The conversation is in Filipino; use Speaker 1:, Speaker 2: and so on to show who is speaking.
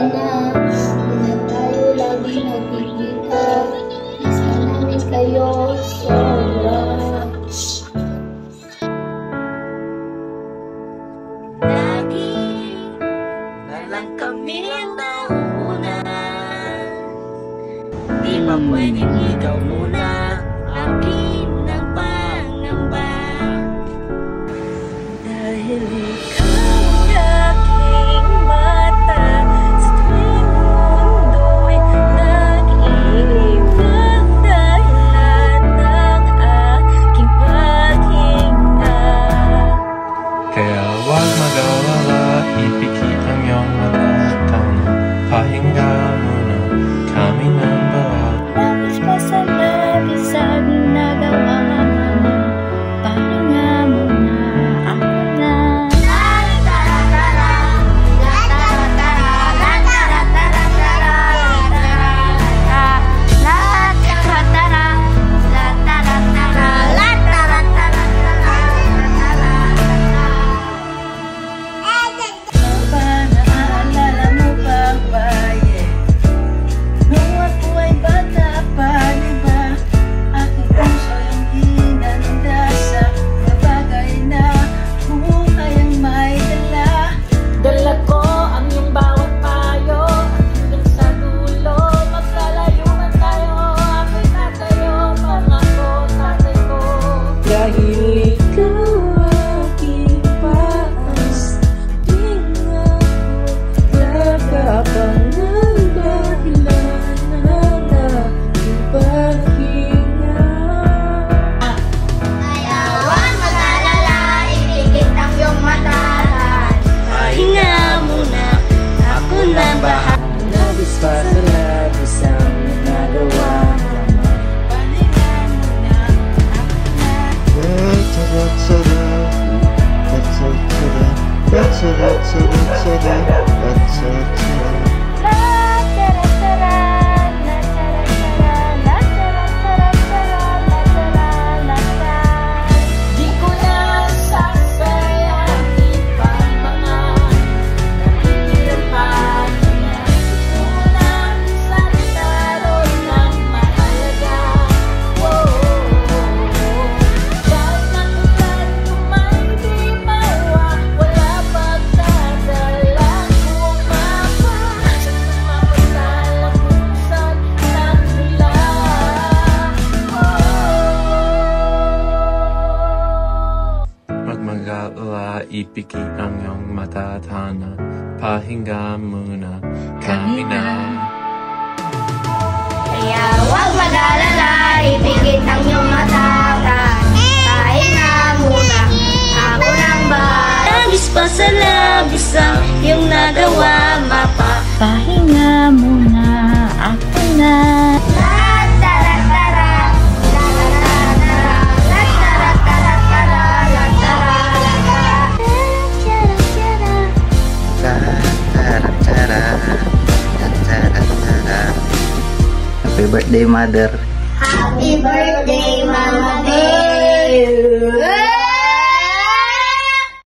Speaker 1: na. Hindi na tayo lagi nagkikita. Miss na namin kayo sobra.
Speaker 2: Lagi na lang kami nauuna. Di ba pwedeng ikaw muna? Akin ang pangamba. Dahil ikaw ang aking mata, sa tuwing mundo'y nag-iibang dahilan ng aking paghinga.
Speaker 3: Kaya huwag mag-alala, ipikit ang iyong mata. Pahinga muna, kami ng bawa.
Speaker 2: Labis pa sa labis ang nagawa mo. Pahinga muna, ako na. Naaalala mo ba, baye? Nung ako ay bata pa, di ba? Aking puso yung hinanda sa mga bagay na buhay ang may dala. Dala ko ang iyong bawat payo, hanggang sa dulo magkalayuan tayo. Ako'y tatayo, pangako tatay ko. Dahil ikaw aking paas, di nga nagkapang ng dahilan ng aking paghinga.
Speaker 1: Kaya huwag mag-alala, ipikit ang iyong mata.
Speaker 2: Pahinga muna, ako na bahala. Labis pa sa labis ang nagawa mo. Pahinga muna, ako na. Di ko na sasayahin pa mga napigilan pa niya. Gusto mo lang salita ron ng mahalaga. Kahit natutal kumay di mawa, wala pagdadalang kumapa sa tumapagdalang pusan ng hula.
Speaker 3: Huwag mag-alala, ipikit ang iyong mata. Pahinga muna, kami na.
Speaker 1: Kaya huwag mag-alala, ipikit ang iyong mata. Pahinga muna, ako nang bahala.
Speaker 2: Labis pa sa labis ang iyong nagawa, mapa. Pahinga muna, ako na.
Speaker 4: Happy birthday, mother.
Speaker 1: Happy birthday, Mama Bear!